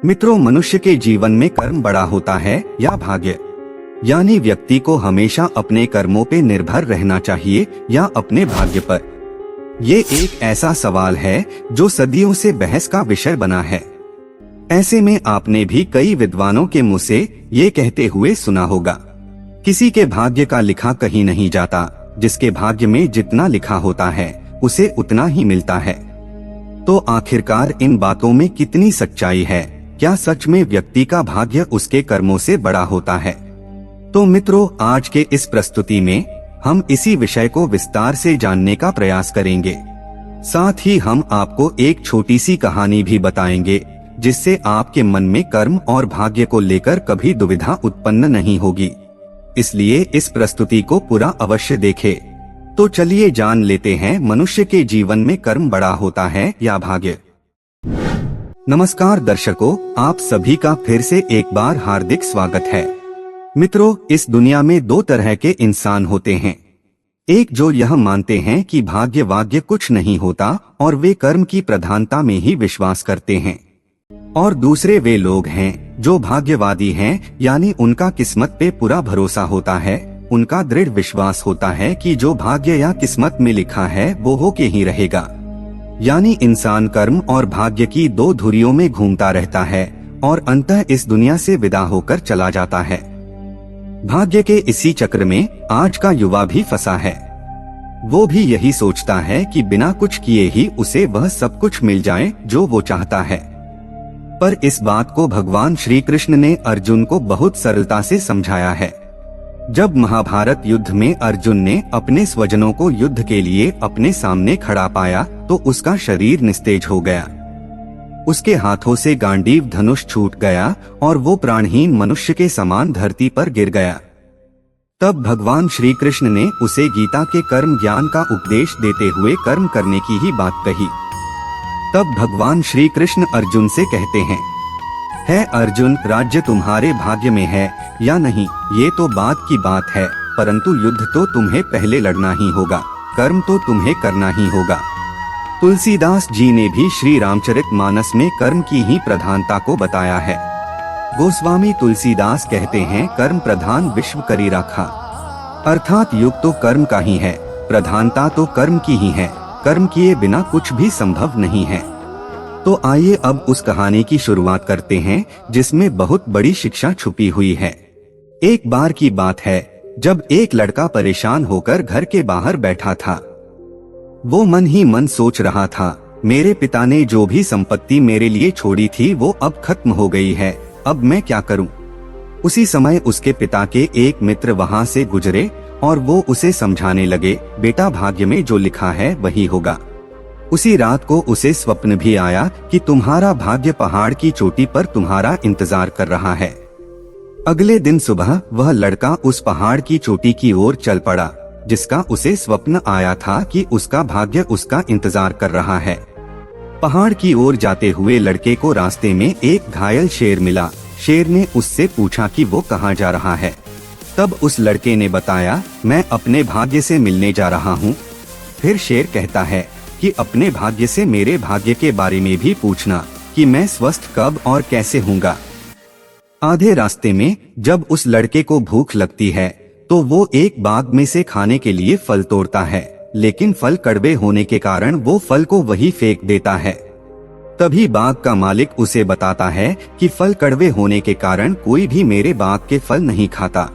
मित्रों, मनुष्य के जीवन में कर्म बड़ा होता है या भाग्य, यानी व्यक्ति को हमेशा अपने कर्मों पे निर्भर रहना चाहिए या अपने भाग्य पर। ये एक ऐसा सवाल है जो सदियों से बहस का विषय बना है। ऐसे में आपने भी कई विद्वानों के मुंह से ये कहते हुए सुना होगा, किसी के भाग्य का लिखा कहीं नहीं जाता, जिसके भाग्य में जितना लिखा होता है उसे उतना ही मिलता है। तो आखिरकार इन बातों में कितनी सच्चाई है? क्या सच में व्यक्ति का भाग्य उसके कर्मों से बड़ा होता है? तो मित्रों, आज के इस प्रस्तुति में हम इसी विषय को विस्तार से जानने का प्रयास करेंगे। साथ ही हम आपको एक छोटी सी कहानी भी बताएंगे, जिससे आपके मन में कर्म और भाग्य को लेकर कभी दुविधा उत्पन्न नहीं होगी। इसलिए इस प्रस्तुति को पूरा अवश्य देखें। तो चलिए जान लेते हैं, मनुष्य के जीवन में कर्म बड़ा होता है या भाग्य। नमस्कार दर्शकों, आप सभी का फिर से एक बार हार्दिक स्वागत है। मित्रों, इस दुनिया में दो तरह के इंसान होते हैं। एक जो यह मानते हैं कि भाग्य वाग्य कुछ नहीं होता और वे कर्म की प्रधानता में ही विश्वास करते हैं, और दूसरे वे लोग हैं जो भाग्यवादी हैं, यानी उनका किस्मत पे पूरा भरोसा होता है। उनका दृढ़ विश्वास होता है कि जो भाग्य या किस्मत में लिखा है वो होके ही रहेगा। यानी इंसान कर्म और भाग्य की दो धुरियों में घूमता रहता है और अंततः इस दुनिया से विदा होकर चला जाता है। भाग्य के इसी चक्र में आज का युवा भी फंसा है। वो भी यही सोचता है कि बिना कुछ किए ही उसे वह सब कुछ मिल जाए जो वो चाहता है। पर इस बात को भगवान श्री कृष्ण ने अर्जुन को बहुत सरलता से समझाया है। जब महाभारत युद्ध में अर्जुन ने अपने स्वजनों को युद्ध के लिए अपने सामने खड़ा पाया तो उसका शरीर निस्तेज हो गया। उसके हाथों से गांडीव धनुष छूट गया और वो प्राणहीन मनुष्य के समान धरती पर गिर गया। तब भगवान श्री कृष्ण ने उसे गीता के कर्म ज्ञान का उपदेश देते हुए कर्म करने की ही बात कही। तब भगवान श्री कृष्ण अर्जुन से कहते हैं, है अर्जुन, राज्य तुम्हारे भाग्य में है या नहीं ये तो बात की बात है, परंतु युद्ध तो तुम्हें पहले लड़ना ही होगा, कर्म तो तुम्हें करना ही होगा। तुलसीदास जी ने भी श्री रामचरितमानस में कर्म की ही प्रधानता को बताया है। गोस्वामी तुलसीदास कहते हैं, कर्म प्रधान विश्व करी राखा, अर्थात युग तो कर्म का ही है, प्रधानता तो कर्म की ही है, कर्म किए बिना कुछ भी संभव नहीं है। तो आइए अब उस कहानी की शुरुआत करते हैं जिसमें बहुत बड़ी शिक्षा छुपी हुई है। एक बार की बात है, जब एक लड़का परेशान होकर घर के बाहर बैठा था। वो मन ही मन सोच रहा था, मेरे पिता ने जो भी संपत्ति मेरे लिए छोड़ी थी वो अब खत्म हो गई है, अब मैं क्या करूं? उसी समय उसके पिता के एक मित्र वहां से गुजरे और वो उसे समझाने लगे, बेटा भाग्य में जो लिखा है वही होगा। उसी रात को उसे स्वप्न भी आया कि तुम्हारा भाग्य पहाड़ की चोटी पर तुम्हारा इंतजार कर रहा है। अगले दिन सुबह वह लड़का उस पहाड़ की चोटी की ओर चल पड़ा, जिसका उसे स्वप्न आया था कि उसका भाग्य उसका इंतजार कर रहा है। पहाड़ की ओर जाते हुए लड़के को रास्ते में एक घायल शेर मिला। शेर ने उससे पूछा कि वो कहाँ जा रहा है। तब उस लड़के ने बताया, मैं अपने भाग्य से मिलने जा रहा हूँ। फिर शेर कहता है कि अपने भाग्य से मेरे भाग्य के बारे में भी पूछना कि मैं स्वस्थ कब और कैसे होऊंगा। आधे रास्ते में जब उस लड़के को भूख लगती है तो वो एक बाग में से खाने के लिए फल तोड़ता है, लेकिन फल कड़वे होने के कारण वो फल को वही फेंक देता है। तभी बाग का मालिक उसे बताता है कि फल कड़वे होने के कारण कोई भी मेरे बाग के फल नहीं खाता।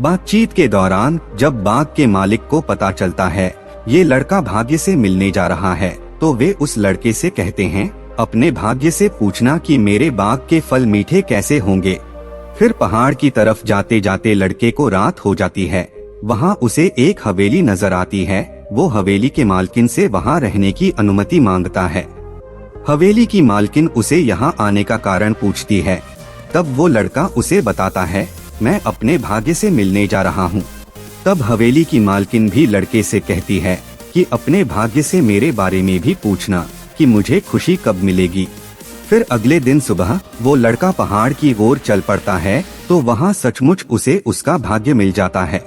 बातचीत के दौरान जब बाग के मालिक को पता चलता है ये लड़का भाग्य से मिलने जा रहा है, तो वे उस लड़के से कहते हैं, अपने भाग्य से पूछना कि मेरे बाग के फल मीठे कैसे होंगे। फिर पहाड़ की तरफ जाते जाते लड़के को रात हो जाती है। वहाँ उसे एक हवेली नजर आती है। वो हवेली के मालकिन से वहाँ रहने की अनुमति मांगता है। हवेली की मालकिन उसे यहाँ आने का कारण पूछती है। तब वो लड़का उसे बताता है, मैं अपने भाग्य से मिलने जा रहा हूँ। तब हवेली की मालकिन भी लड़के से कहती है कि अपने भाग्य से मेरे बारे में भी पूछना कि मुझे खुशी कब मिलेगी। फिर अगले दिन सुबह वो लड़का पहाड़ की ओर चल पड़ता है तो वहाँ सचमुच उसे उसका भाग्य मिल जाता है।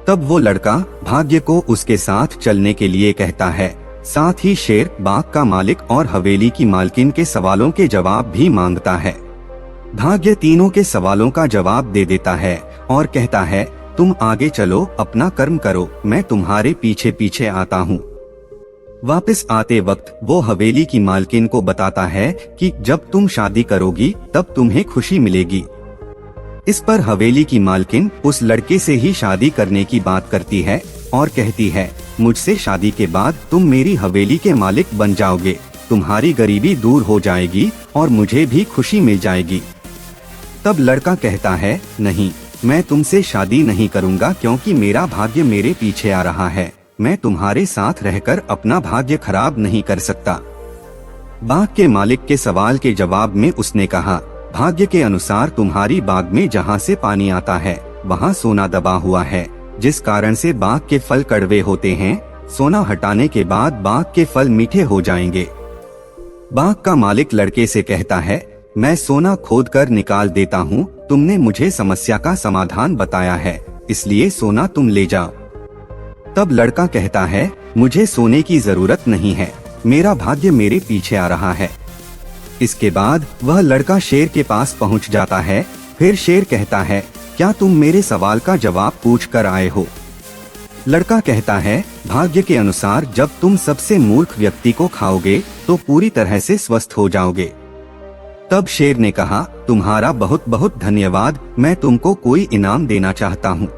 तब वो लड़का भाग्य को उसके साथ चलने के लिए कहता है। साथ ही शेर बाग का मालिक और हवेली की मालकिन के सवालों के जवाब भी मांगता है। भाग्य तीनों के सवालों का जवाब दे देता है और कहता है, तुम आगे चलो, अपना कर्म करो, मैं तुम्हारे पीछे पीछे आता हूँ। वापस आते वक्त वो हवेली की मालकिन को बताता है कि जब तुम शादी करोगी तब तुम्हें खुशी मिलेगी। इस पर हवेली की मालकिन उस लड़के से ही शादी करने की बात करती है और कहती है, मुझसे शादी के बाद तुम मेरी हवेली के मालिक बन जाओगे, तुम्हारी गरीबी दूर हो जाएगी और मुझे भी खुशी मिल जाएगी। तब लड़का कहता है, नहीं, मैं तुमसे शादी नहीं करूंगा क्योंकि मेरा भाग्य मेरे पीछे आ रहा है, मैं तुम्हारे साथ रहकर अपना भाग्य खराब नहीं कर सकता। बाग के मालिक के सवाल के जवाब में उसने कहा, भाग्य के अनुसार तुम्हारी बाग में जहाँ से पानी आता है वहाँ सोना दबा हुआ है, जिस कारण से बाग के फल कड़वे होते हैं। सोना हटाने के बाद बाग के फल मीठे हो जाएंगे। बाग का मालिक लड़के से कहता है, मैं सोना खोद कर निकाल देता हूँ, तुमने मुझे समस्या का समाधान बताया है, इसलिए सोना तुम ले जाओ। तब लड़का कहता है, मुझे सोने की जरूरत नहीं है, मेरा भाग्य मेरे पीछे आ रहा है। इसके बाद वह लड़का शेर के पास पहुँच जाता है। फिर शेर कहता है, क्या तुम मेरे सवाल का जवाब पूछ कर आए हो? लड़का कहता है, भाग्य के अनुसार जब तुम सबसे मूर्ख व्यक्ति को खाओगे तो पूरी तरह से स्वस्थ हो जाओगे। तब शेर ने कहा, तुम्हारा बहुत बहुत धन्यवाद, मैं तुमको कोई इनाम देना चाहता हूँ।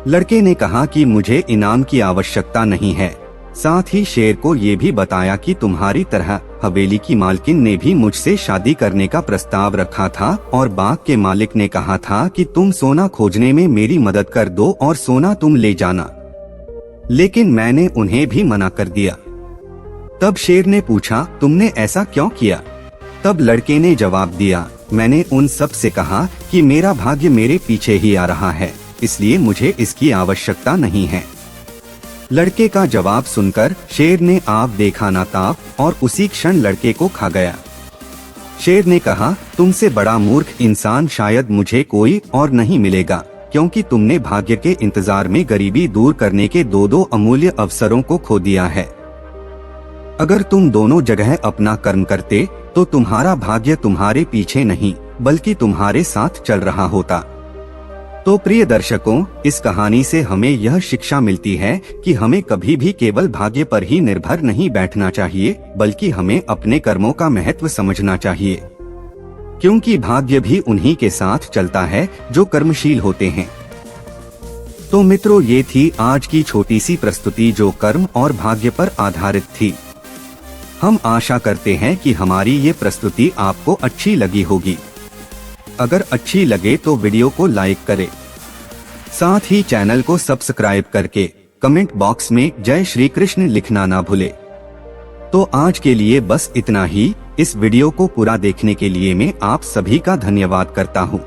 लड़के ने कहा कि मुझे इनाम की आवश्यकता नहीं है। साथ ही शेर को ये भी बताया कि तुम्हारी तरह हवेली की मालकिन ने भी मुझसे शादी करने का प्रस्ताव रखा था और बाग के मालिक ने कहा था कि तुम सोना खोजने में मेरी मदद कर दो और सोना तुम ले जाना, लेकिन मैंने उन्हें भी मना कर दिया। तब शेर ने पूछा, तुमने ऐसा क्यों किया? तब लड़के ने जवाब दिया, मैंने उन सब से कहा कि मेरा भाग्य मेरे पीछे ही आ रहा है, इसलिए मुझे इसकी आवश्यकता नहीं है। लड़के का जवाब सुनकर शेर ने आप देखा ना ताप और उसी क्षण लड़के को खा गया। शेर ने कहा, तुमसे बड़ा मूर्ख इंसान शायद मुझे कोई और नहीं मिलेगा, क्योंकि तुमने भाग्य के इंतजार में गरीबी दूर करने के दो अमूल्य अवसरों को खो दिया है। अगर तुम दोनों जगह अपना कर्म करते तो तुम्हारा भाग्य तुम्हारे पीछे नहीं बल्कि तुम्हारे साथ चल रहा होता। तो प्रिय दर्शकों, इस कहानी से हमें यह शिक्षा मिलती है कि हमें कभी भी केवल भाग्य पर ही निर्भर नहीं बैठना चाहिए, बल्कि हमें अपने कर्मों का महत्व समझना चाहिए, क्योंकि भाग्य भी उन्हीं के साथ चलता है जो कर्मशील होते हैं। तो मित्रों, ये थी आज की छोटी सी प्रस्तुति जो कर्म और भाग्य पर आधारित थी। हम आशा करते हैं कि हमारी ये प्रस्तुति आपको अच्छी लगी होगी। अगर अच्छी लगे तो वीडियो को लाइक करें, साथ ही चैनल को सब्सक्राइब करके कमेंट बॉक्स में जय श्री कृष्ण लिखना ना भूले। तो आज के लिए बस इतना ही। इस वीडियो को पूरा देखने के लिए मैं आप सभी का धन्यवाद करता हूँ।